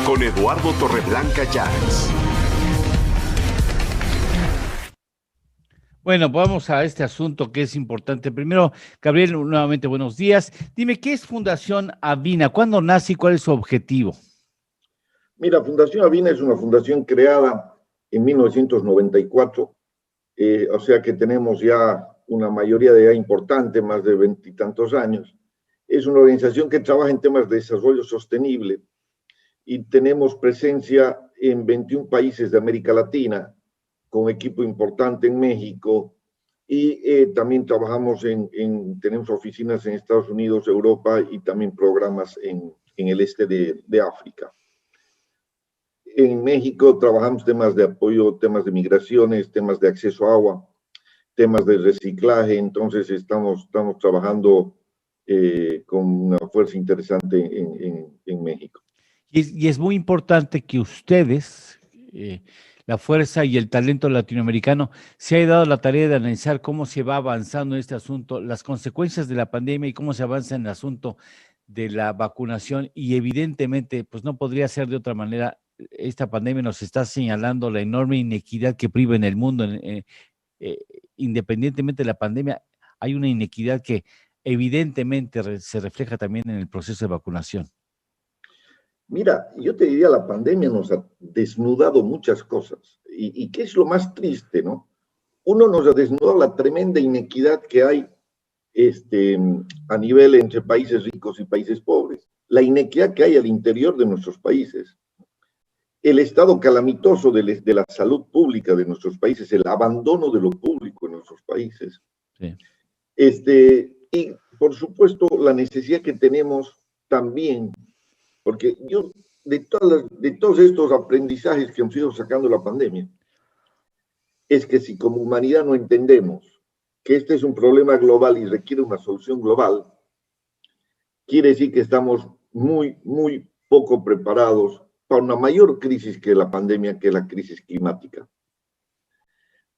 con Eduardo Torreblanca Llanes. Bueno, vamos a este asunto que es importante. Primero, Gabriel, nuevamente buenos días. Dime, ¿qué es Fundación Avina? ¿Cuándo nace y cuál es su objetivo? Mira, Fundación Avina es una fundación creada en 1994, o sea que tenemos ya una mayoría de edad importante, más de veintitantos años. Es una organización que trabaja en temas de desarrollo sostenible y tenemos presencia en 21 países de América Latina, con equipo importante en México, y también trabajamos tenemos oficinas en Estados Unidos, Europa y también programas en el este de África. En México trabajamos temas de apoyo, temas de migraciones, temas de acceso a agua, temas de reciclaje, entonces estamos trabajando con una fuerza interesante en México. Y es muy importante que ustedes, la fuerza y el talento latinoamericano, se haya dado la tarea de analizar cómo se va avanzando en este asunto, las consecuencias de la pandemia y cómo se avanza en el asunto de la vacunación. Y evidentemente, pues no podría ser de otra manera. Esta pandemia nos está señalando la enorme inequidad que priva en el mundo. Eh, Independientemente de la pandemia, hay una inequidad que evidentemente se refleja también en el proceso de vacunación. Mira, yo te diría, la pandemia nos ha desnudado muchas cosas. ¿Y qué es lo más triste, no? Uno, nos ha desnudado la tremenda inequidad que hay a nivel entre países ricos y países pobres. La inequidad que hay al interior de nuestros países. El estado calamitoso de la salud pública de nuestros países, el abandono de lo público en nuestros países. Sí. Y, por supuesto, la necesidad que tenemos también, porque yo, de todos estos aprendizajes que hemos ido sacando de la pandemia, es que si como humanidad no entendemos que este es un problema global y requiere una solución global, quiere decir que estamos muy, muy poco preparados para una mayor crisis que la pandemia, que es la crisis climática.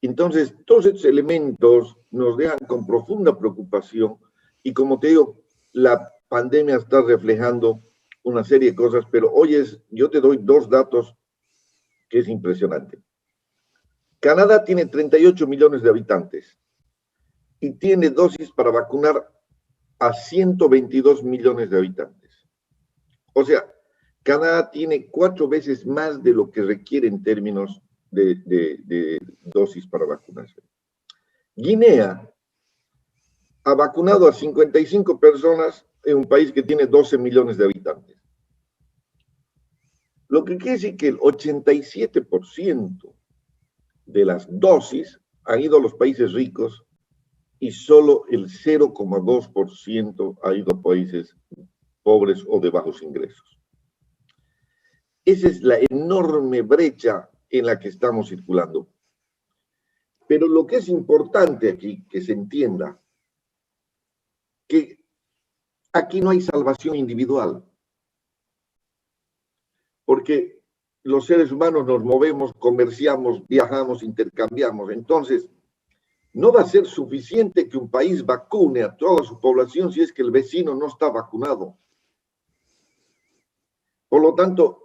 Entonces, todos estos elementos nos dejan con profunda preocupación y, como te digo, la pandemia está reflejando una serie de cosas, pero yo te doy dos datos que es impresionante. Canadá tiene 38 millones de habitantes y tiene dosis para vacunar a 122 millones de habitantes. O sea, Canadá tiene 4 veces más de lo que requiere en términos de dosis para vacunación. Guinea ha vacunado a 55 personas en un país que tiene 12 millones de habitantes. Lo que quiere decir que el 87% de las dosis han ido a los países ricos y solo el 0,2% ha ido a países pobres o de bajos ingresos. Esa es la enorme brecha en la que estamos circulando. Pero lo que es importante aquí, que se entienda, que aquí no hay salvación individual. Porque los seres humanos nos movemos, comerciamos, viajamos, intercambiamos. Entonces, no va a ser suficiente que un país vacune a toda su población si es que el vecino no está vacunado. Por lo tanto,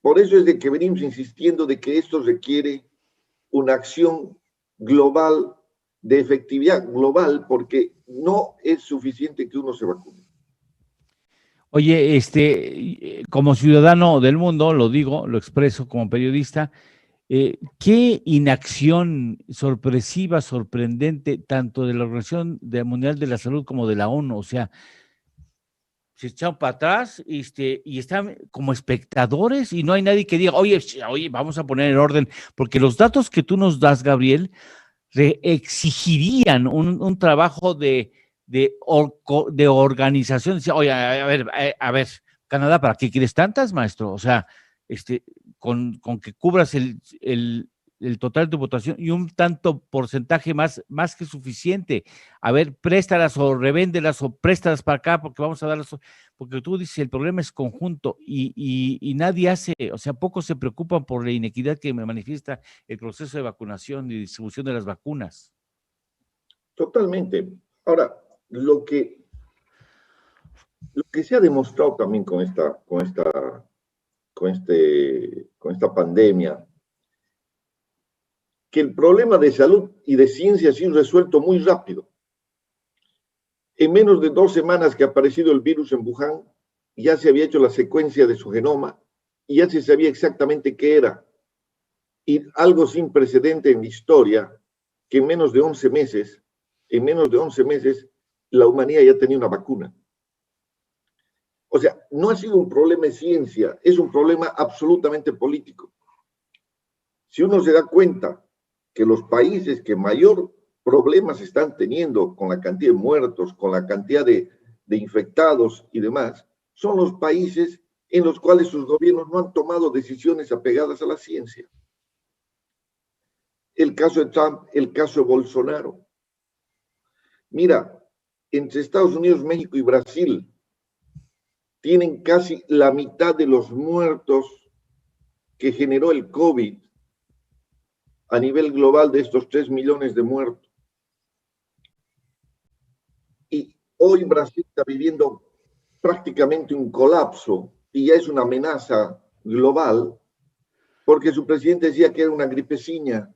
por eso es de que venimos insistiendo de que esto requiere una acción global, de efectividad global, porque no es suficiente que uno se vacune. Oye, como ciudadano del mundo, lo digo, lo expreso como periodista, qué inacción sorpresiva, sorprendente, tanto de la Organización Mundial de la Salud como de la ONU. O sea, se echaron para atrás y están como espectadores y no hay nadie que diga, oye, vamos a poner en orden, porque los datos que tú nos das, Gabriel, exigirían un trabajo de organización. Dice, oye, a ver, Canadá, ¿para qué quieres tantas, maestro? O sea, con que cubras el total de tu votación y un tanto porcentaje más que suficiente. A ver, préstalas o revéndelas o préstalas para acá porque vamos a darlas. Porque tú dices, el problema es conjunto y nadie hace, o sea, pocos se preocupan por la inequidad que me manifiesta el proceso de vacunación y distribución de las vacunas. Totalmente. Ahora, lo que se ha demostrado también con esta con esta pandemia, que el problema de salud y de ciencia ha sido resuelto muy rápido. En menos de 2 semanas que ha aparecido el virus en Wuhan, ya se había hecho la secuencia de su genoma y ya se sabía exactamente qué era. Y algo sin precedente en la historia, que en menos de 11 meses, la humanidad ya tenía una vacuna. O sea, no ha sido un problema de ciencia, es un problema absolutamente político. Si uno se da cuenta que los países que mayor problemas están teniendo con la cantidad de muertos, con la cantidad de infectados y demás, son los países en los cuales sus gobiernos no han tomado decisiones apegadas a la ciencia. El caso de Trump, el caso de Bolsonaro. Mira, entre Estados Unidos, México y Brasil tienen casi la mitad de los muertos que generó el COVID a nivel global de estos 3 millones de muertos. Y hoy Brasil está viviendo prácticamente un colapso y ya es una amenaza global porque su presidente decía que era una gripeciña.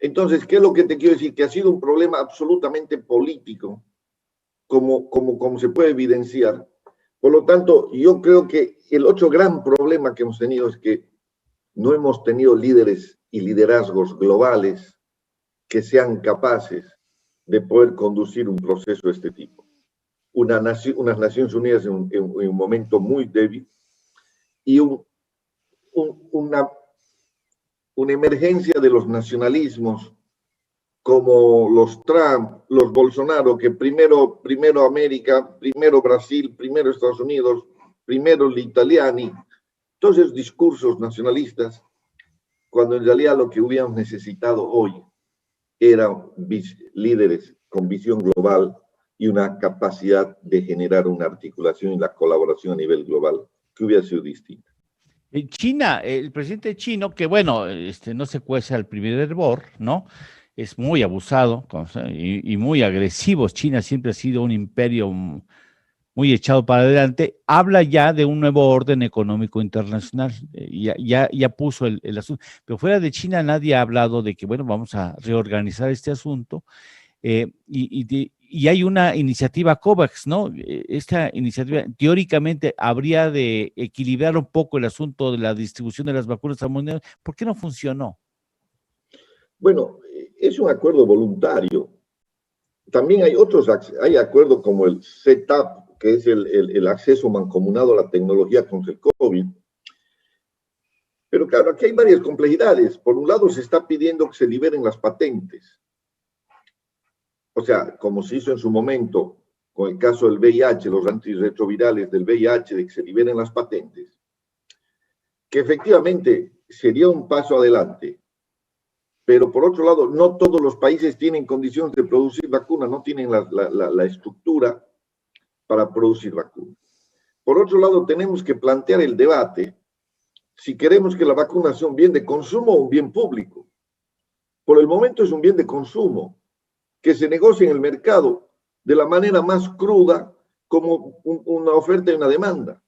Entonces, ¿qué es lo que te quiero decir? Que ha sido un problema absolutamente político, como se puede evidenciar. Por lo tanto, yo creo que el otro gran problema que hemos tenido es que no hemos tenido líderes y liderazgos globales que sean capaces de poder conducir un proceso de este tipo. Unas Naciones Unidas en un momento muy débil y una emergencia de los nacionalismos como los Trump, los Bolsonaro, que primero América, primero Brasil, primero Estados Unidos, primero los italiani, todos esos discursos nacionalistas, cuando en realidad lo que hubiéramos necesitado hoy eran líderes con visión global y una capacidad de generar una articulación y la colaboración a nivel global que hubiera sido distinta. En China, el presidente chino, que bueno, no se cuece al primer hervor, ¿no? Es muy abusado y muy agresivo. China siempre ha sido un imperio muy echado para adelante. Habla ya de un nuevo orden económico internacional. Ya puso el asunto. Pero fuera de China nadie ha hablado de que, bueno, vamos a reorganizar este asunto. Y hay una iniciativa COVAX, ¿no? Esta iniciativa teóricamente habría de equilibrar un poco el asunto de la distribución de las vacunas al mundo. ¿Por qué no funcionó? Bueno, es un acuerdo voluntario. También hay acuerdos como el CETAP, que es el acceso mancomunado a la tecnología contra el COVID. Pero claro, aquí hay varias complejidades. Por un lado, se está pidiendo que se liberen las patentes. O sea, como se hizo en su momento con el caso del VIH, los antirretrovirales del VIH, de que se liberen las patentes, que efectivamente sería un paso adelante. Pero por otro lado, no todos los países tienen condiciones de producir vacunas, no tienen la estructura para producir vacunas. Por otro lado, tenemos que plantear el debate si queremos que la vacuna sea un bien de consumo o un bien público. Por el momento es un bien de consumo, que se negocia en el mercado de la manera más cruda, como una oferta y una demanda.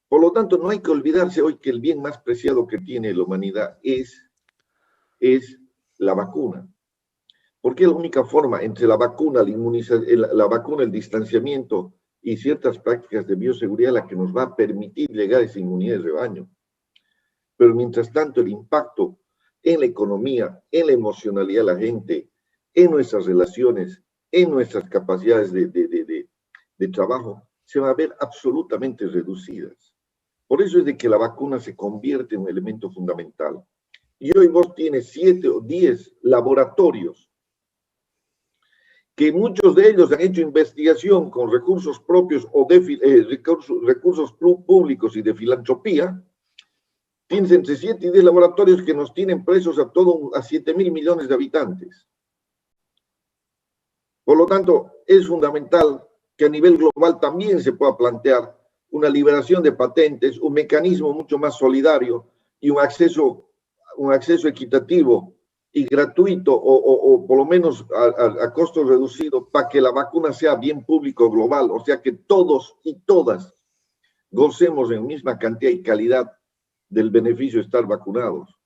Por lo tanto, no hay que olvidarse hoy que el bien más preciado que tiene la humanidad es la vacuna. Porque es la única forma entre la vacuna, el distanciamiento y ciertas prácticas de bioseguridad la que nos va a permitir llegar a esa inmunidad de rebaño. Pero mientras tanto, el impacto en la economía, en la emocionalidad de la gente, en nuestras relaciones, en nuestras capacidades de trabajo, se va a ver absolutamente reducidas. Por eso es de que la vacuna se convierte en un elemento fundamental. Y hoy vos tienes 7 o 10 laboratorios que muchos de ellos han hecho investigación con recursos propios o recursos públicos y de filantropía. Tienes entre 7 y 10 laboratorios que nos tienen presos a 7.000 millones de habitantes. Por lo tanto, es fundamental que a nivel global también se pueda plantear una liberación de patentes, un mecanismo mucho más solidario y un acceso equitativo y gratuito o por lo menos a costo reducido para que la vacuna sea bien público global, o sea que todos y todas gocemos en misma cantidad y calidad del beneficio de estar vacunados.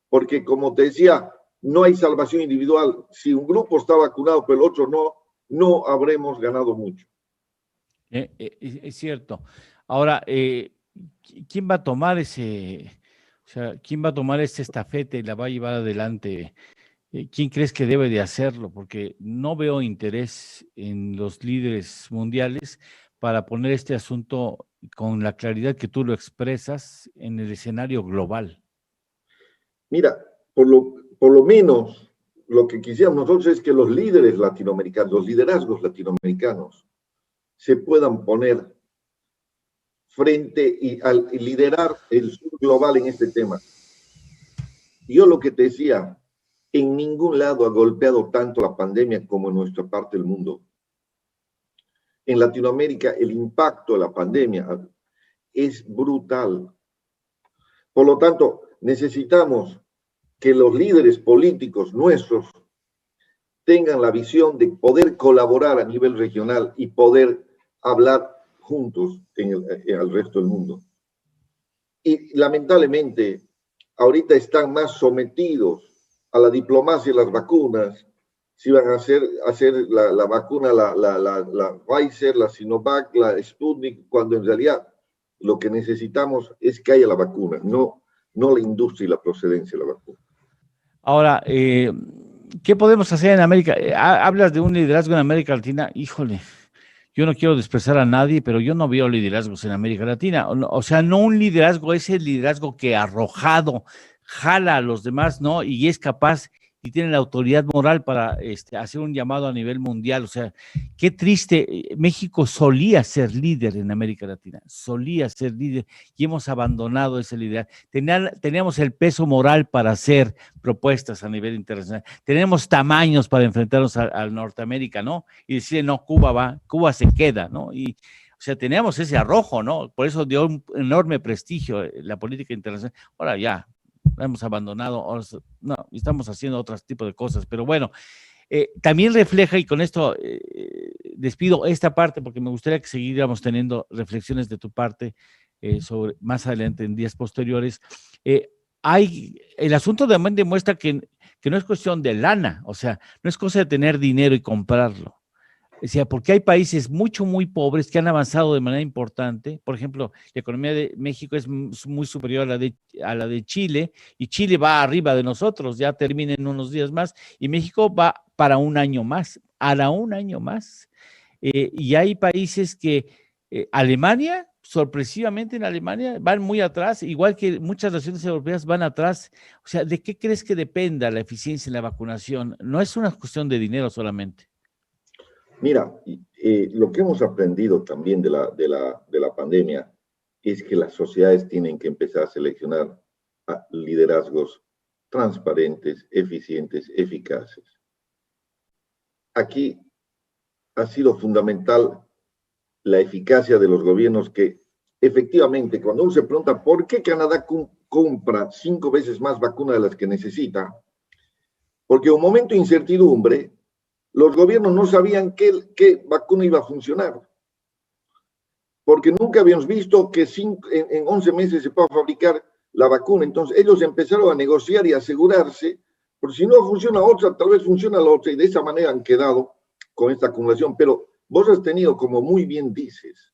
Porque, como te decía, no hay salvación individual. Si un grupo está vacunado pero el otro no, no habremos ganado mucho. Es cierto. Ahora, ¿quién va a tomar quién va a tomar esta estafeta y la va a llevar adelante? ¿Quién crees que debe de hacerlo? Porque no veo interés en los líderes mundiales para poner este asunto con la claridad que tú lo expresas en el escenario global. Mira, por lo menos lo que quisiéramos nosotros es que los líderes latinoamericanos, los liderazgos latinoamericanos, se puedan poner frente y liderar el sur global en este tema. Yo lo que te decía, en ningún lado ha golpeado tanto la pandemia como en nuestra parte del mundo. En Latinoamérica el impacto de la pandemia es brutal. Por lo tanto, necesitamos que los líderes políticos nuestros tengan la visión de poder colaborar a nivel regional y poder hablar juntos en el resto del mundo. Y lamentablemente, ahorita están más sometidos a la diplomacia de las vacunas, si van a hacer la vacuna, la Pfizer, la Sinovac, la Sputnik, cuando en realidad lo que necesitamos es que haya la vacuna, no la industria y la procedencia de la vacuna. Ahora, ¿qué podemos hacer en América? Hablas de un liderazgo en América Latina, híjole. Yo no quiero despreciar a nadie, pero yo no veo liderazgos en América Latina. O sea, no un liderazgo, es el liderazgo que arrojado jala a los demás, ¿no? Y es capaz y tiene la autoridad moral para hacer un llamado a nivel mundial. O sea, qué triste. México solía ser líder en América Latina, solía ser líder y hemos abandonado ese liderazgo. Teníamos el peso moral para hacer propuestas a nivel internacional. Tenemos tamaños para enfrentarnos al Norteamérica, ¿no? Y decir, no, Cuba se queda, ¿no? Y, o sea, teníamos ese arrojo, ¿no? Por eso dio un enorme prestigio la política internacional. Ahora ya, la hemos abandonado, ahora no, estamos haciendo otro tipo de cosas, pero bueno, también refleja, y con esto despido esta parte porque me gustaría que siguiéramos teniendo reflexiones de tu parte sobre más adelante en días posteriores. El asunto también demuestra que no es cuestión de lana, o sea, no es cosa de tener dinero y comprarlo. O sea, porque hay países muy pobres que han avanzado de manera importante. Por ejemplo, la economía de México es muy superior a la de Chile, y Chile va arriba de nosotros, ya termina en unos días más, y México va para un año más, hará un año más. Y hay países que, Alemania, sorpresivamente en Alemania, van muy atrás, igual que muchas naciones europeas van atrás. O sea, ¿de qué crees que dependa la eficiencia en la vacunación? No es una cuestión de dinero solamente. Mira, lo que hemos aprendido también de la pandemia es que las sociedades tienen que empezar a seleccionar a liderazgos transparentes, eficientes, eficaces. Aquí ha sido fundamental la eficacia de los gobiernos que efectivamente, cuando uno se pregunta por qué Canadá compra 5 veces más vacunas de las que necesita, porque en un momento de incertidumbre, los gobiernos no sabían qué vacuna iba a funcionar, porque nunca habíamos visto que en 11 meses se pueda fabricar la vacuna. Entonces ellos empezaron a negociar y a asegurarse, porque si no funciona otra, tal vez funciona la otra, y de esa manera han quedado con esta acumulación. Pero vos has tenido, como muy bien dices,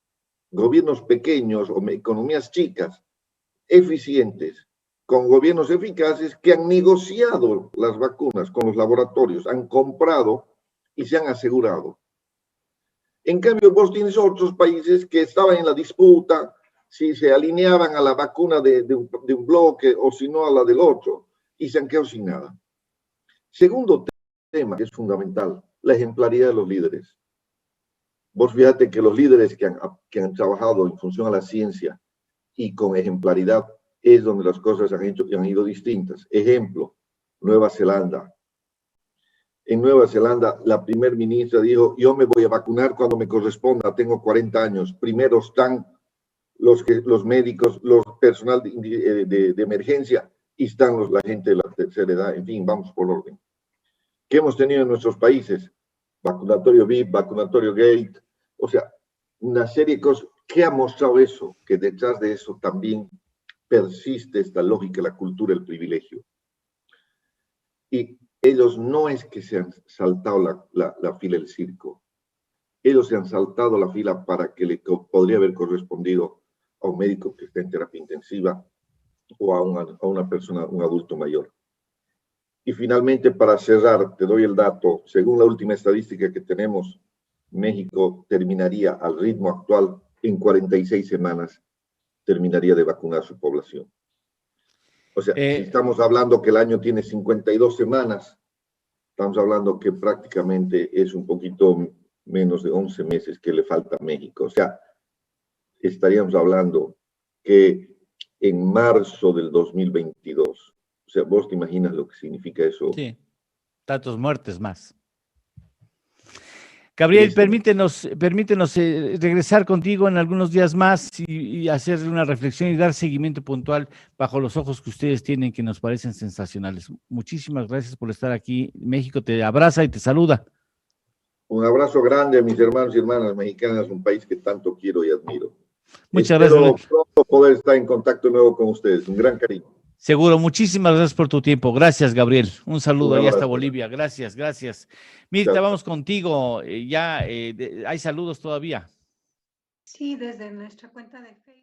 gobiernos pequeños o economías chicas, eficientes, con gobiernos eficaces que han negociado las vacunas con los laboratorios, han comprado y se han asegurado. En cambio, vos tienes otros países que estaban en la disputa si se alineaban a la vacuna de un bloque o si no a la del otro, y se han quedado sin nada. Segundo tema que es fundamental, la ejemplaridad de los líderes. Vos fíjate que los líderes que han trabajado en función a la ciencia y con ejemplaridad es donde las cosas han ido distintas. Ejemplo, Nueva Zelanda. En Nueva Zelanda, la primer ministra dijo, yo me voy a vacunar cuando me corresponda, tengo 40 años. Primero están los médicos, los personal de emergencia, y están la gente de la tercera edad. En fin, vamos por orden. ¿Qué hemos tenido en nuestros países? Vacunatorio VIP, vacunatorio Gate, o sea, una serie de cosas. ¿Qué ha mostrado eso? Que detrás de eso también persiste esta lógica, la cultura, el privilegio. Y ellos no es que se han saltado la fila del circo, ellos se han saltado la fila para que le podría haber correspondido a un médico que está en terapia intensiva o a una persona, un adulto mayor. Y finalmente, para cerrar, te doy el dato, según la última estadística que tenemos, México terminaría al ritmo actual, en 46 semanas, terminaría de vacunar su población. O sea, si estamos hablando que el año tiene 52 semanas, estamos hablando que prácticamente es un poquito menos de 11 meses que le falta a México. O sea, estaríamos hablando que en marzo del 2022, o sea, vos te imaginas lo que significa eso. Sí, tantos muertes más. Gabriel, permítenos regresar contigo en algunos días más y hacer una reflexión y dar seguimiento puntual bajo los ojos que ustedes tienen, que nos parecen sensacionales. Muchísimas gracias por estar aquí. México te abraza y te saluda. Un abrazo grande a mis hermanos y hermanas mexicanas, un país que tanto quiero y admiro. Muchas Espero gracias. pronto poder estar en contacto nuevo con ustedes. Un gran cariño. Seguro, muchísimas gracias por tu tiempo. Gracias, Gabriel. Un saludo allá hasta Bolivia. Gracias, gracias. Mirta, vamos contigo. ¿Hay saludos todavía? Sí, desde nuestra cuenta de Facebook.